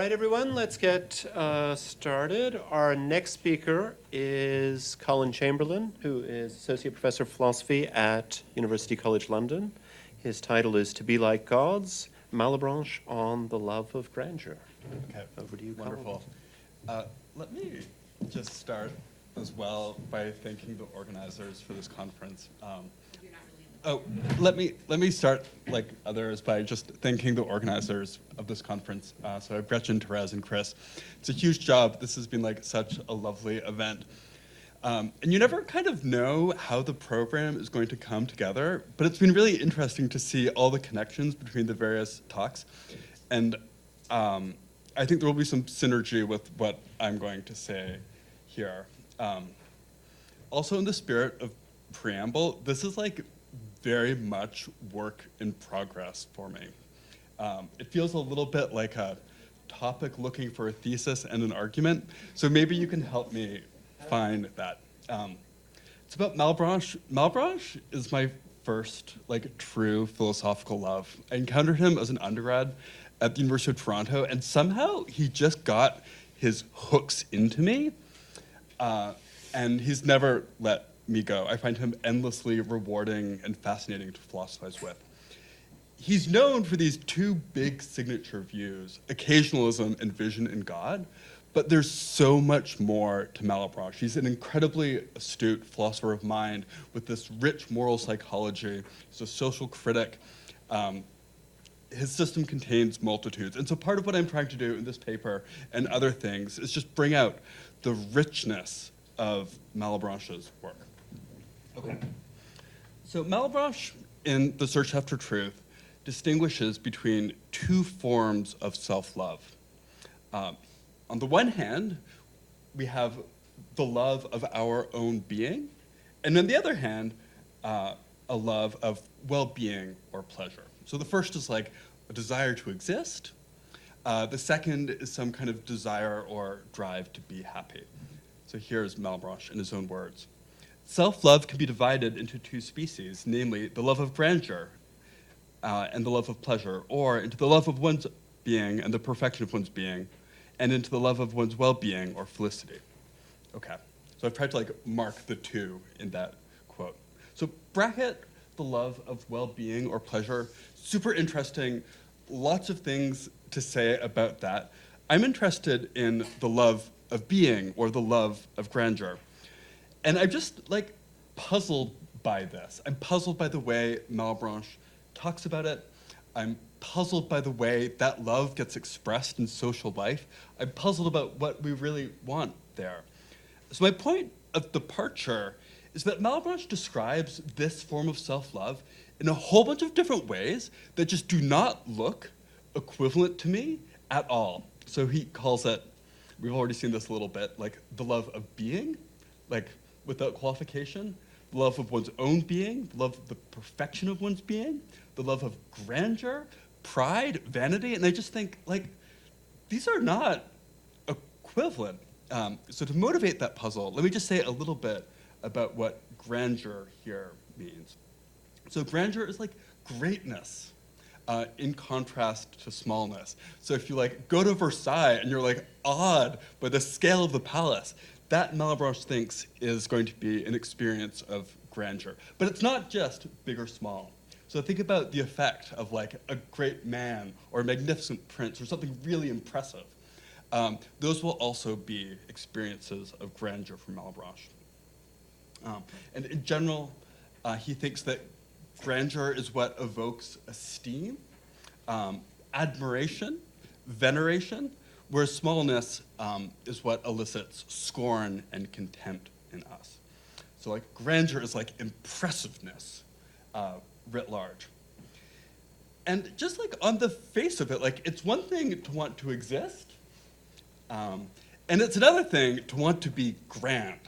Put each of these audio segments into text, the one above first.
right, everyone, let's get started. Our next speaker is Colin Chamberlain, who is Associate Professor of Philosophy at University College London. His title is To Be Like Gods Malebranche on the Love of Grandeur. Okay, Over to you, Colin. wonderful. Let me just start as well by thanking the organizers for this conference. Let me start like others by just thanking the organizers of this conference. So I have Gretchen, Therese, and Chris. It's a huge job. This has been like such a lovely event. And you never kind of know how the program is going to come together, but it's been really interesting to see all the connections between the various talks. And I think there will be some synergy with what I'm going to say here. Also in the spirit of preamble, this is like very much work in progress for me. It feels a little bit like a topic looking for a thesis and an argument, so maybe you can help me find that. It's about Malebranche. Malebranche is my first like true philosophical love. I encountered him as an undergrad at the University of Toronto, and somehow he just got his hooks into me, and he's never let me go. I find him endlessly rewarding and fascinating to philosophize with. He's known for these two big signature views, occasionalism and vision in God, but there's so much more to Malebranche. He's an incredibly astute philosopher of mind with this rich moral psychology. He's a social critic. His system contains multitudes. And so part of what I'm trying to do in this paper and other things is just bring out the richness of Malebranche's work. Okay. So Malebranche, in The Search After Truth, distinguishes between two forms of self-love. On the one hand, we have the love of our own being, and on the other hand, a love of well-being or pleasure. So the first is like a desire to exist. The second is some kind of desire or drive to be happy. So here's Malebranche in his own words. Self-love can be divided into two species, namely the love of grandeur and the love of pleasure, or into the love of one's being and the perfection of one's being, and into the love of one's well-being or felicity. Okay, so I've tried to like mark the two in that quote. So bracket the love of well-being or pleasure, super interesting, lots of things to say about that. I'm interested in the love of being or the love of grandeur. And I'm just like puzzled by this. I'm puzzled by the way Malebranche talks about it. I'm puzzled by the way that love gets expressed in social life. I'm puzzled about what we really want there. So my point of departure is that Malebranche describes this form of self-love in a whole bunch of different ways that just do not look equivalent to me at all. So he calls it, we've already seen this a little bit, like the love of being, like without qualification, the love of one's own being, the love of the perfection of one's being, the love of grandeur, pride, vanity, and I just think, like, these are not equivalent. So to motivate that puzzle, let me just say a little bit about what grandeur here means. So grandeur is like greatness in contrast to smallness. So if you like go to Versailles and you're like awed by the scale of the palace, that Malebranche thinks is going to be an experience of grandeur. But it's not just big or small. So think about the effect of like a great man or a magnificent prince or something really impressive. Those will also be experiences of grandeur for Malebranche. And in general, he thinks that grandeur is what evokes esteem, admiration, veneration, whereas smallness is what elicits scorn and contempt in us. So like grandeur is like impressiveness writ large. And just like on the face of it, like it's one thing to want to exist, and it's another thing to want to be grand.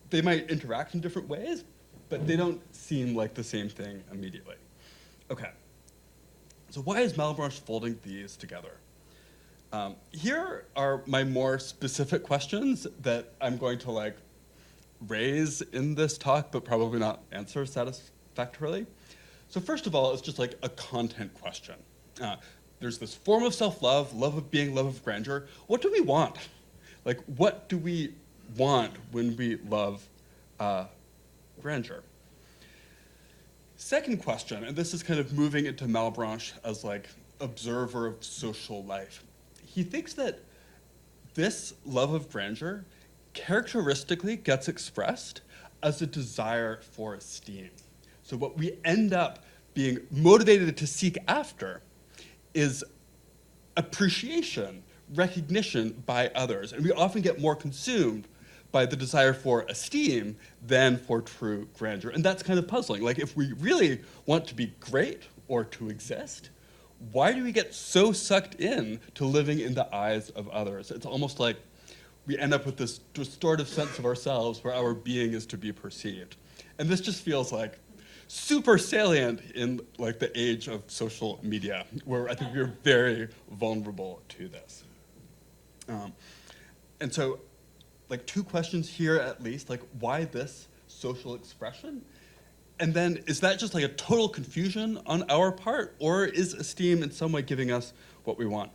They might interact in different ways, but they don't seem like the same thing immediately. Okay, so why is Malebranche folding these together? Here are my more specific questions that I'm going to like raise in this talk, but probably not answer satisfactorily. So first of all, it's just like a content question. there's this form of self-love, love of being, love of grandeur. What do we want? Like, what do we want when we love grandeur? Second question, and this is kind of moving into Malebranche as like observer of social life. He thinks that this love of grandeur characteristically gets expressed as a desire for esteem. So what we end up being motivated to seek after is appreciation, recognition by others. And we often get more consumed by the desire for esteem than for true grandeur. And that's kind of puzzling. Like, if we really want to be great or to exist, why do we get so sucked in to living in the eyes of others? It's almost like we end up with this distortive sense of ourselves where our being is to be perceived. And this just feels like super salient in like the age of social media, where I think we're very vulnerable to this. And so, like, two questions here at least, like, why this social expression? And then, is that just like a total confusion on our part, or is esteem in some way giving us what we want?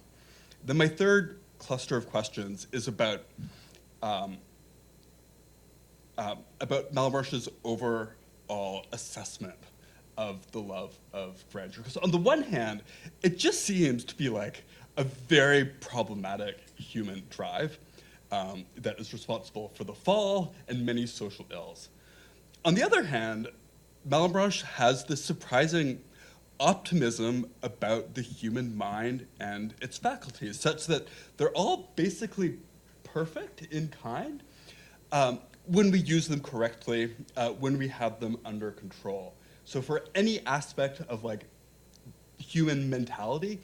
Then my third cluster of questions is about Malebranche's overall assessment of the love of grandeur. Because on the one hand, it just seems to be like a very problematic human drive that is responsible for the fall and many social ills. On the other hand, Malebranche has this surprising optimism about the human mind and its faculties, such that they're all basically perfect in kind when we use them correctly, when we have them under control. So for any aspect of like human mentality,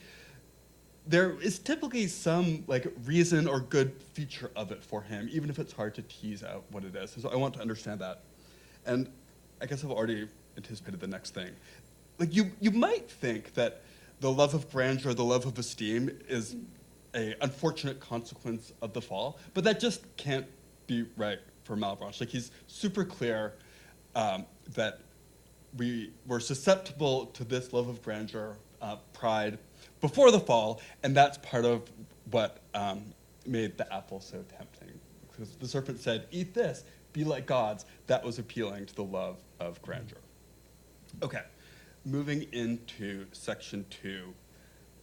there is typically some like reason or good feature of it for him, even if it's hard to tease out what it is. So I want to understand that. And I guess I've already anticipated the next thing. Like, you might think that the love of grandeur, the love of esteem is a unfortunate consequence of the fall, but that just can't be right for Malebranche. Like, he's super clear that we were susceptible to this love of grandeur, pride, before the fall, and that's part of what made the apple so tempting. Because the serpent said, "Eat this, be like gods." That was appealing to the love of grandeur. Okay, moving into section 2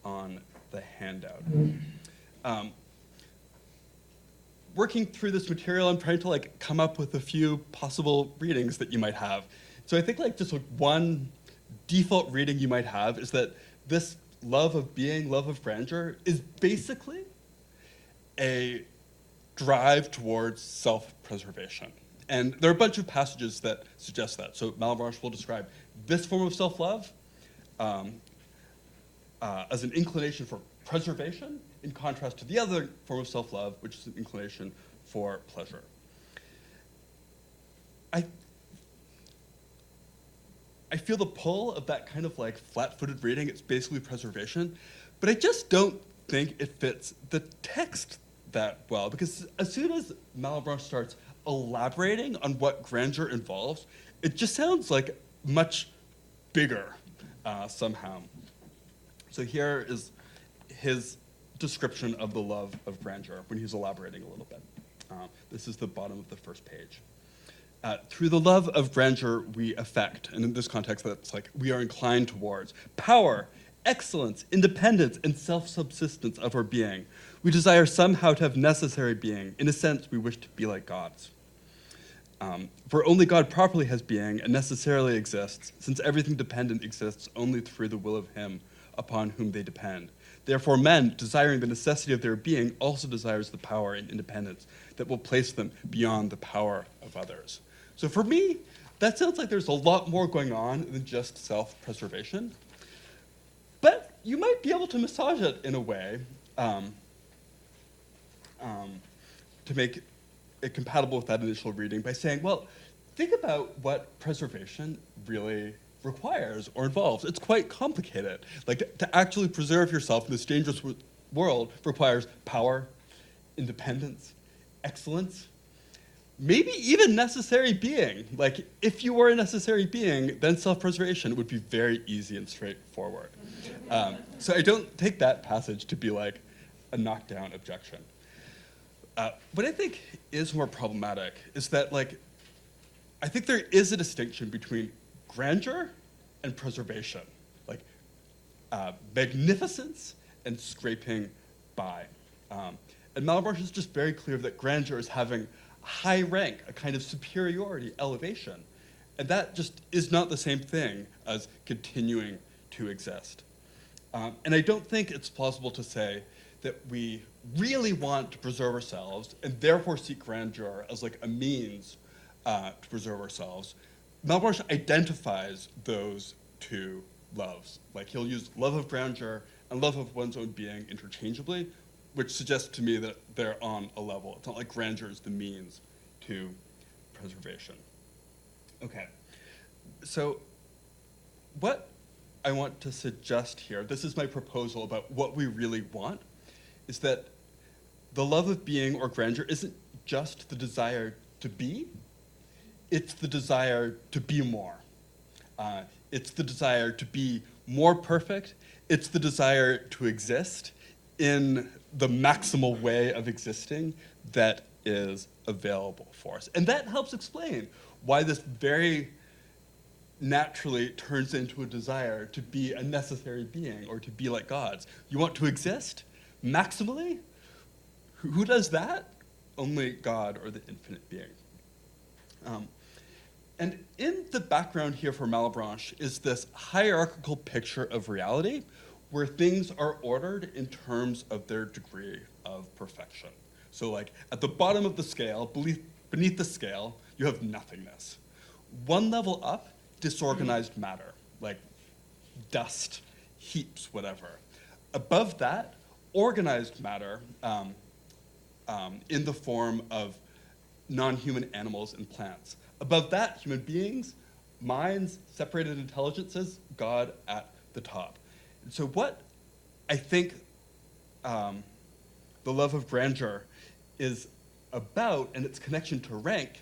on the handout. Working through this material, I'm trying to like come up with a few possible readings that you might have. So I think like just like one default reading you might have is that this love of being, love of grandeur is basically a drive towards self-preservation. And there are a bunch of passages that suggest that. So Malebranche will describe this form of self-love as an inclination for preservation, in contrast to the other form of self-love, which is an inclination for pleasure. I feel the pull of that kind of like flat-footed reading. It's basically preservation, but I just don't think it fits the text that well, because as soon as Malebranche starts elaborating on what grandeur involves, it just sounds like much bigger somehow. So here is his description of the love of grandeur when he's elaborating a little bit. This is the bottom of the first page. Through the love of grandeur we affect, and in this context that's like we are inclined towards, power, excellence, independence, and self-subsistence of our being. We desire somehow to have necessary being. In a sense, we wish to be like gods. For only God properly has being and necessarily exists, since everything dependent exists only through the will of him upon whom they depend. Therefore, men, desiring the necessity of their being, also desires the power and independence that will place them beyond the power of others. So for me, that sounds like there's a lot more going on than just self-preservation. But you might be able to massage it in a way to make it compatible with that initial reading by saying, well, think about what preservation really requires or involves. It's quite complicated. Like, to actually preserve yourself in this dangerous world requires power, independence, excellence, maybe even necessary being. Like, if you were a necessary being, then self-preservation would be very easy and straightforward. So I don't take that passage to be like a knockdown objection. What I think is more problematic is that, like, I think there is a distinction between grandeur and preservation, like magnificence and scraping by. And Malebranche is just very clear that grandeur is having a high rank, a kind of superiority, elevation. And that just is not the same thing as continuing to exist. And I don't think it's plausible to say that we really want to preserve ourselves and therefore seek grandeur as like a means to preserve ourselves. Malebranche identifies those two loves. Like he'll use love of grandeur and love of one's own being interchangeably, which suggests to me that they're on a level. It's not like grandeur is the means to preservation. Okay, so what I want to suggest here, this is my proposal about what we really want, is that the love of being or grandeur isn't just the desire to be, it's the desire to be more. It's the desire to be more perfect. It's the desire to exist in the maximal way of existing that is available for us. And that helps explain why this very naturally turns into a desire to be a necessary being or to be like gods. You want to exist maximally? Who does that? Only God or the infinite being. And in the background here for Malebranche is this hierarchical picture of reality where things are ordered in terms of their degree of perfection. So like at the bottom of the scale, beneath the scale, you have nothingness. One level up, disorganized matter, like dust, heaps, whatever. Above that, organized matter in the form of non-human animals and plants. Above that, human beings, minds, separated intelligences, God at the top. And so what I think the love of grandeur is about, and its connection to rank,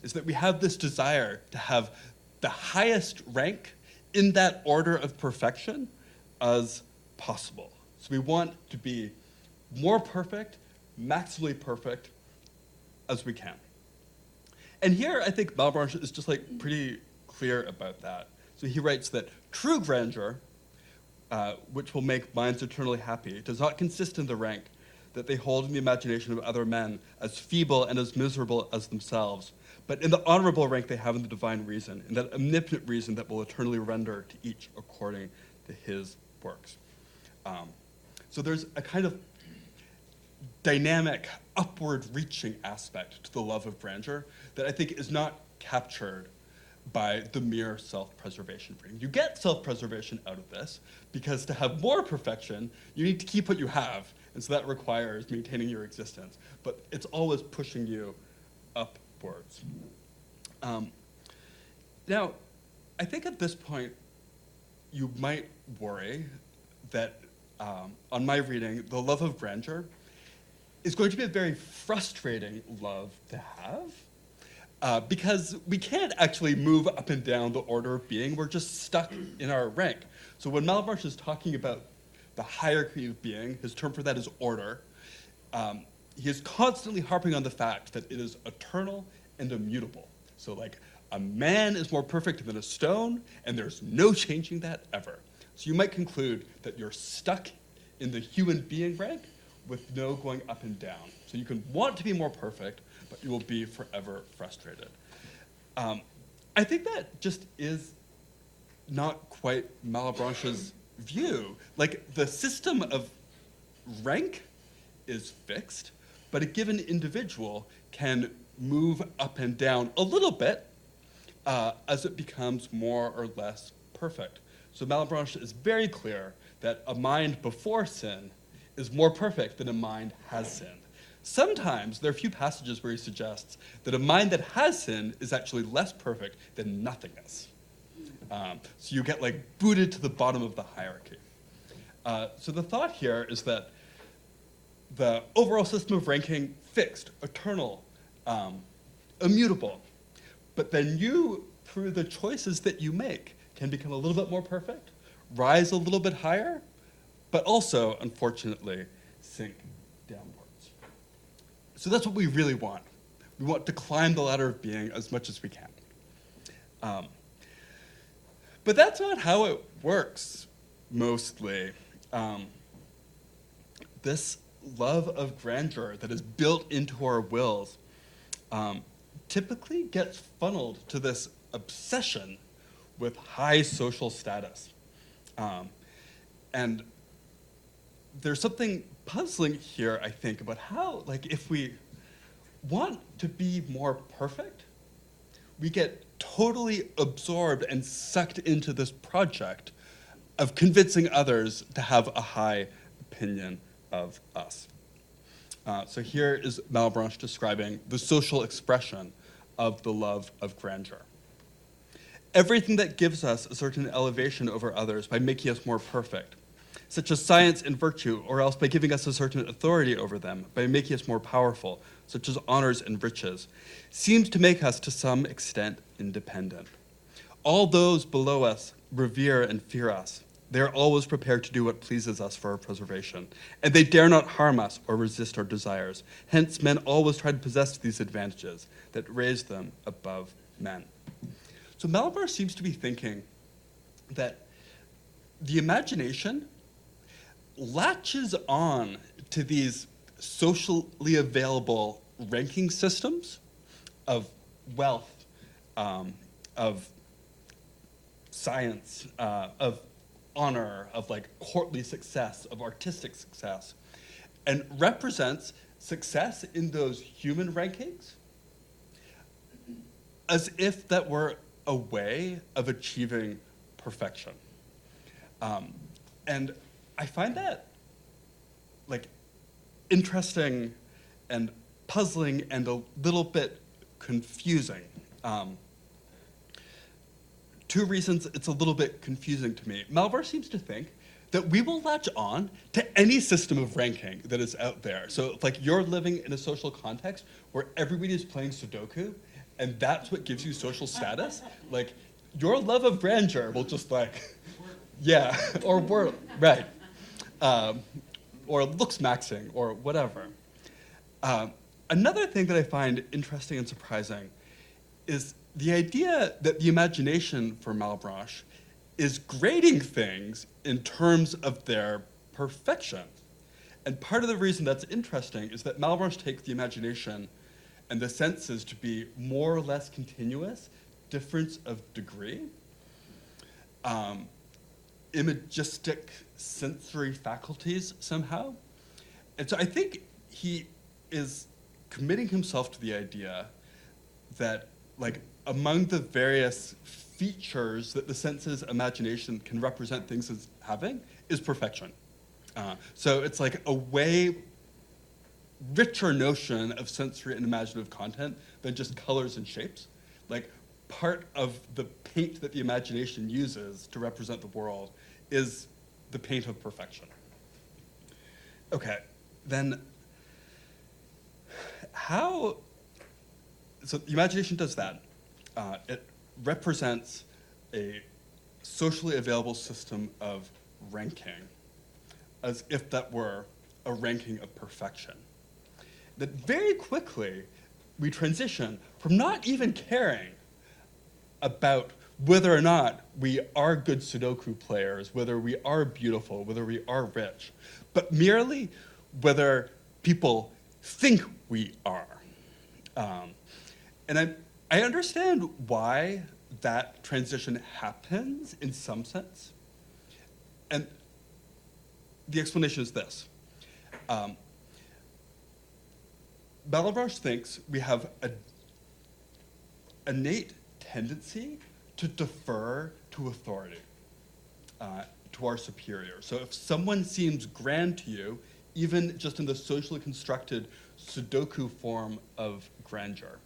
is that we have this desire to have the highest rank in that order of perfection as possible. So we want to be more perfect, maximally perfect as we can. And here I think Malebranche is just like pretty clear about that. So he writes that true grandeur, which will make minds eternally happy, does not consist in the rank that they hold in the imagination of other men as feeble and as miserable as themselves, but in the honorable rank they have in the divine reason, in that omnipotent reason that will eternally render to each according to his works. So there's a kind of dynamic, upward-reaching aspect to the love of grandeur that I think is not captured by the mere self-preservation frame. You get self-preservation out of this because to have more perfection, you need to keep what you have, and so that requires maintaining your existence. But it's always pushing you upwards. Now, I think at this point, you might worry that on my reading, the love of grandeur is going to be a very frustrating love to have because we can't actually move up and down the order of being. We're just stuck in our rank. So when Malebranche is talking about the hierarchy of being, his term for that is order, he is constantly harping on the fact that it is eternal and immutable. So like a man is more perfect than a stone, and there's no changing that ever. So you might conclude that you're stuck in the human being rank with no going up and down. So you can want to be more perfect, but you will be forever frustrated. I think that just is not quite Malebranche's view. Like the system of rank is fixed, but a given individual can move up and down a little bit as it becomes more or less perfect. So Malebranche is very clear that a mind before sin is more perfect than a mind has sinned. Sometimes there are a few passages where he suggests that a mind that has sinned is actually less perfect than nothingness. So you get like booted to the bottom of the hierarchy. So the thought here is that the overall system of ranking fixed, eternal, immutable, but then you, through the choices that you make, can become a little bit more perfect rise a little bit higher, but also, unfortunately, sink downwards. So that's what we really want. We want to climb the ladder of being as much as we can. But that's not how it works, mostly. This love of grandeur that is built into our wills typically gets funneled to this obsession with high social status. And there's something puzzling here, I think, about how, like, if we want to be more perfect, we get totally absorbed and sucked into this project of convincing others to have a high opinion of us. So here is Malebranche describing the social expression of the love of grandeur. Everything that gives us a certain elevation over others by making us more perfect, such as science and virtue, or else by giving us a certain authority over them, by making us more powerful, such as honors and riches, seems to make us to some extent independent. All those below us revere and fear us. They are always prepared to do what pleases us for our preservation, and they dare not harm us or resist our desires. Hence, men always try to possess these advantages that raise them above men. So Malebranche seems to be thinking that the imagination latches on to these socially available ranking systems of wealth, of science, of honor, of like courtly success, of artistic success, and represents success in those human rankings as if that were a way of achieving perfection. And I find that like interesting and puzzling and a little bit confusing. Two reasons it's a little bit confusing to me. Malebranche seems to think that we will latch on to any system of ranking that is out there. So it's like you're living in a social context where everybody is playing Sudoku, and that's what gives you social status. Like, your love of grandeur will just like, yeah, or we're, right. Or looks maxing, or whatever. Another thing that I find interesting and surprising is the idea that the imagination for Malebranche is grading things in terms of their perfection. And part of the reason that's interesting is that Malebranche takes the imagination and the senses to be more or less continuous, difference of degree, imagistic sensory faculties somehow. And so I think he is committing himself to the idea that, like, among the various features that the senses imagination can represent things as having is perfection. So it's like a way richer notion of sensory and imaginative content than just colors and shapes. Like, part of the paint that the imagination uses to represent the world is the paint of perfection. Okay, then how, so the imagination does that. It represents a socially available system of ranking as if that were a ranking of perfection. That very quickly we transition from not even caring about whether or not we are good Sudoku players, whether we are beautiful, whether we are rich, but merely whether people think we are. And I understand why that transition happens in some sense. And the explanation is this. Malebranche thinks we have an innate tendency to defer to authority, to our superior. So if someone seems grand to you, even just in the socially constructed Sudoku form of grandeur,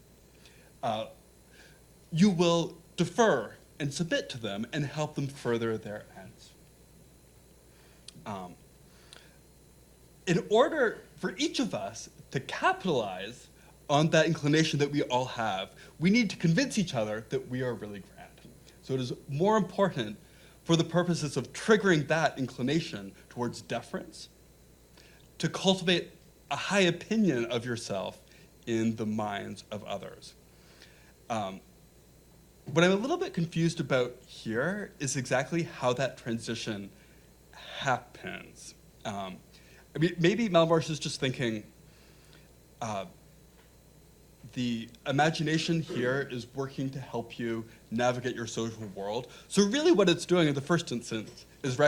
you will defer and submit to them and help them further their ends. In order for each of us to capitalize on that inclination that we all have, we need to convince each other that we are really grand. So it is more important for the purposes of triggering that inclination towards deference, to cultivate a high opinion of yourself in the minds of others. What I'm a little bit confused about here is exactly how that transition happens. I mean, maybe Malebranche is just thinking, the imagination here is working to help you navigate your social world. So really what it's doing in the first instance is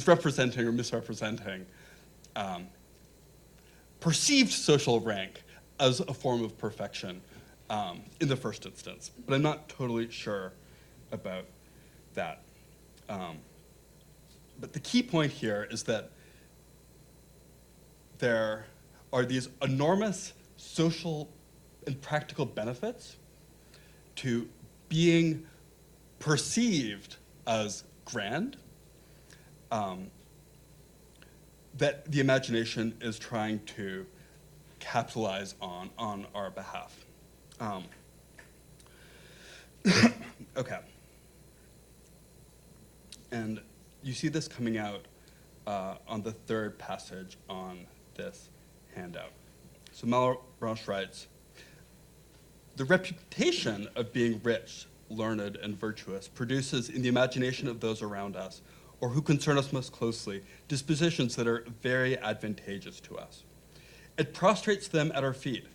representing or misrepresenting perceived social rank as a form of perfection in the first instance. But I'm not totally sure about that. But the key point here is that there are these enormous social and practical benefits to being perceived as grand that the imagination is trying to capitalize on our behalf. Okay. And you see this coming out on the third passage on this handout. So Malebranche writes, "The reputation of being rich, learned, and virtuous produces in the imagination of those around us, or who concern us most closely, dispositions that are very advantageous to us. It prostrates them at our feet.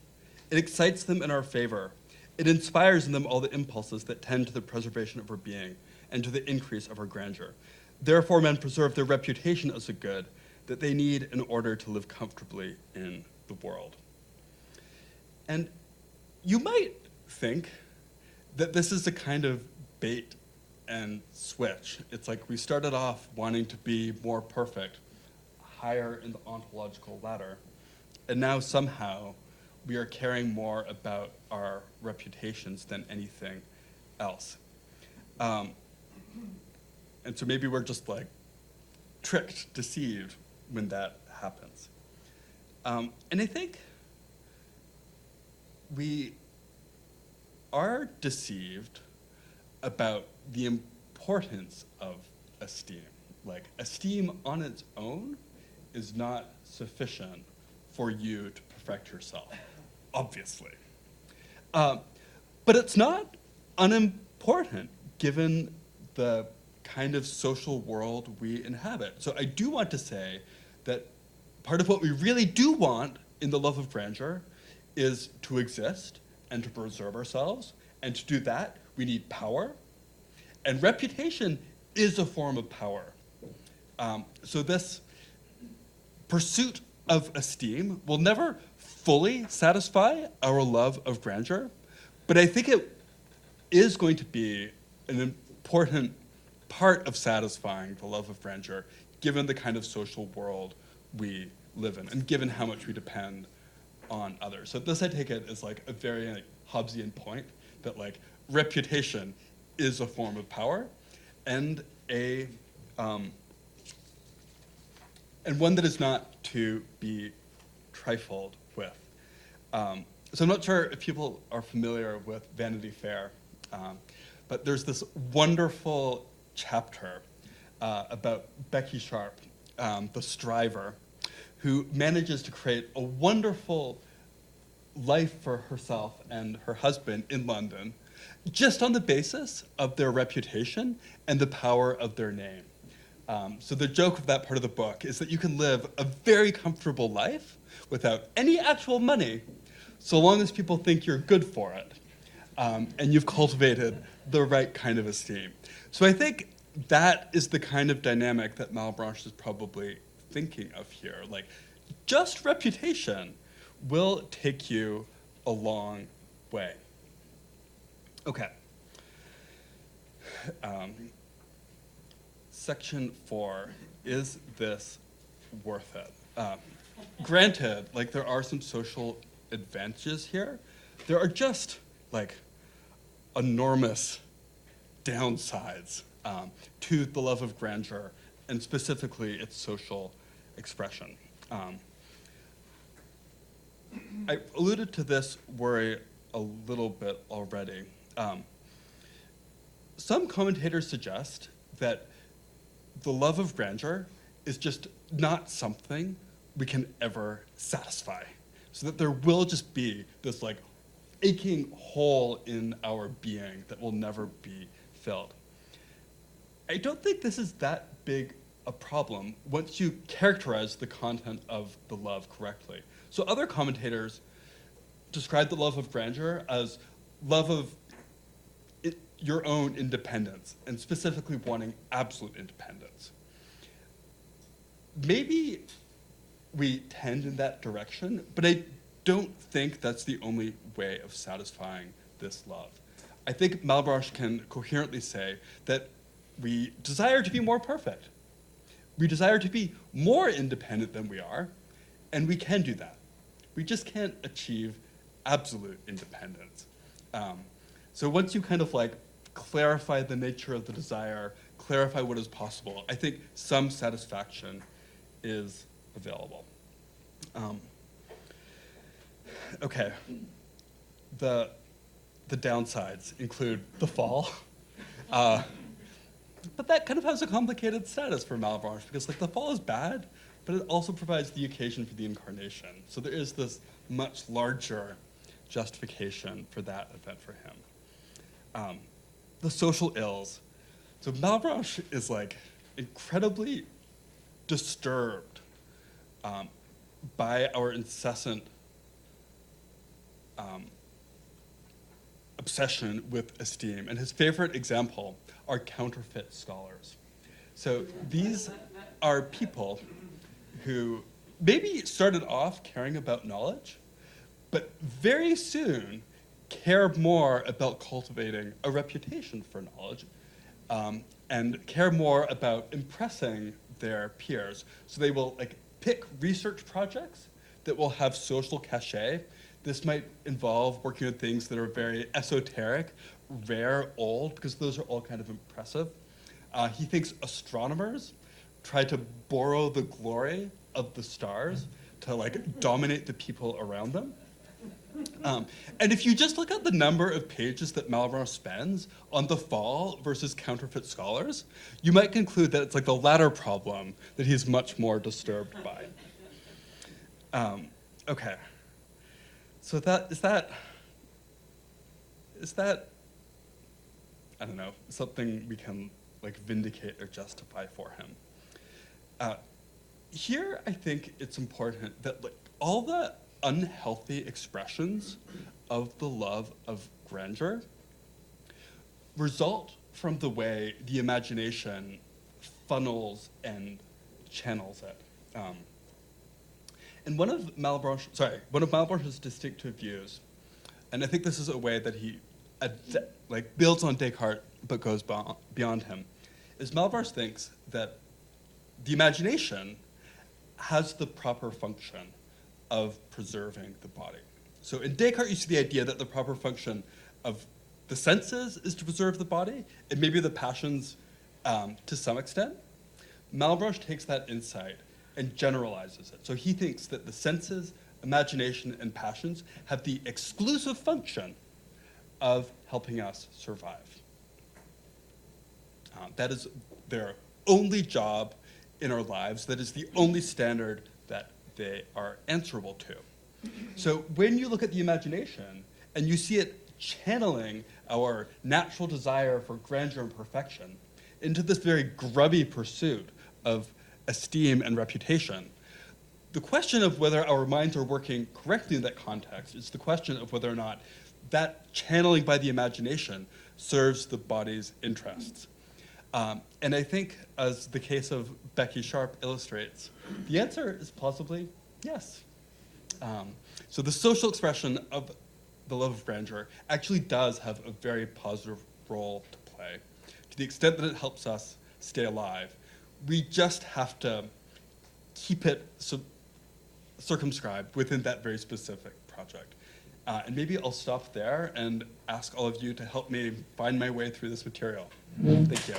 It excites them in our favor. It inspires in them all the impulses that tend to the preservation of our being and to the increase of our grandeur. Therefore, men preserve their reputation as a good that they need in order to live comfortably in the world." And you might think that this is a kind of bait and switch. It's like we started off wanting to be more perfect, higher in the ontological ladder, and now somehow we are caring more about our reputations than anything else. And so maybe we're just like tricked, deceived when that happens. And I think we are deceived about the importance of esteem. Like, esteem on its own is not sufficient for you to perfect yourself, obviously. But it's not unimportant given the kind of social world we inhabit. So I do want to say that part of what we really do want in the Love of Grandeur is to exist and to preserve ourselves. And to do that, we need power. And reputation is a form of power. So this pursuit of esteem will never fully satisfy our love of grandeur, but I think it is going to be an important part of satisfying the love of grandeur, given the kind of social world we live in, and given how much we depend on others. So this, I take it, is like a very Hobbesian point, that like reputation is a form of power, and and one that is not to be trifled with. So I'm not sure if people are familiar with Vanity Fair, but there's this wonderful chapter about Becky Sharp, the striver, who manages to create a wonderful life for herself and her husband in London, just on the basis of their reputation and the power of their name. So the joke of that part of the book is that you can live a very comfortable life without any actual money, so long as people think you're good for it, and you've cultivated the right kind of esteem. So I think that is the kind of dynamic that Malebranche is probably thinking of here. Like, just reputation will take you a long way. Okay. Section 4, is this worth it? Granted, like, there are some social advantages here. There are just like enormous downsides to the love of grandeur, and specifically its social expression. I alluded to this worry a little bit already. Some commentators suggest that the love of grandeur is just not something we can ever satisfy. So that there will just be this like aching hole in our being that will never be filled. I don't think this is that big a problem once you characterize the content of the love correctly. So other commentators describe the love of grandeur as love of your own independence, and specifically wanting absolute independence. Maybe we tend in that direction, but I don't think that's the only way of satisfying this love. I think Malebranche can coherently say that we desire to be more perfect. We desire to be more independent than we are, and we can do that. We just can't achieve absolute independence. So once you kind of like clarify the nature of the desire, clarify what is possible, I think some satisfaction is available. Okay, the downsides include the fall. But that kind of has a complicated status for Malebranche because like the fall is bad, but it also provides the occasion for the incarnation. So there is this much larger justification for that event for him. The social ills. So Malebranche is like incredibly disturbed by our incessant obsession with esteem. And his favorite example are counterfeit scholars. So these are people who maybe started off caring about knowledge, but very soon care more about cultivating a reputation for knowledge and care more about impressing their peers. So they will like pick research projects that will have social cachet. This might involve working on things that are very esoteric, rare, old, because those are all kind of impressive. He thinks astronomers try to borrow the glory of the stars to like dominate the people around them. And if you just look at the number of pages that Malebranche spends on the fall versus counterfeit scholars, you might conclude that it's like the latter problem that he's much more disturbed by. Okay. So is that, I don't know, something we can like vindicate or justify for him? Here, I think it's important that like all the unhealthy expressions of the love of grandeur result from the way the imagination funnels and channels it. And one of Malebranche's distinctive views, and I think this is a way that he builds on Descartes but goes beyond him, is Malebranche thinks that the imagination has the proper function of preserving the body. So in Descartes, you see the idea that the proper function of the senses is to preserve the body, and maybe the passions to some extent. Malebranche takes that insight and generalizes it. So he thinks that the senses, imagination, and passions have the exclusive function of helping us survive. That is their only job in our lives. That is the only standard that they are answerable to. So when you look at the imagination and you see it channeling our natural desire for grandeur and perfection into this very grubby pursuit of esteem and reputation, the question of whether our minds are working correctly in that context is the question of whether or not that channeling by the imagination serves the body's interests. And I think, as the case of Becky Sharp illustrates, the answer is plausibly yes. So the social expression of the love of grandeur actually does have a very positive role to play, to the extent that it helps us stay alive. We just have to keep it circumscribed within that very specific project. And maybe I'll stop there and ask all of you to help me find my way through this material. Thank you.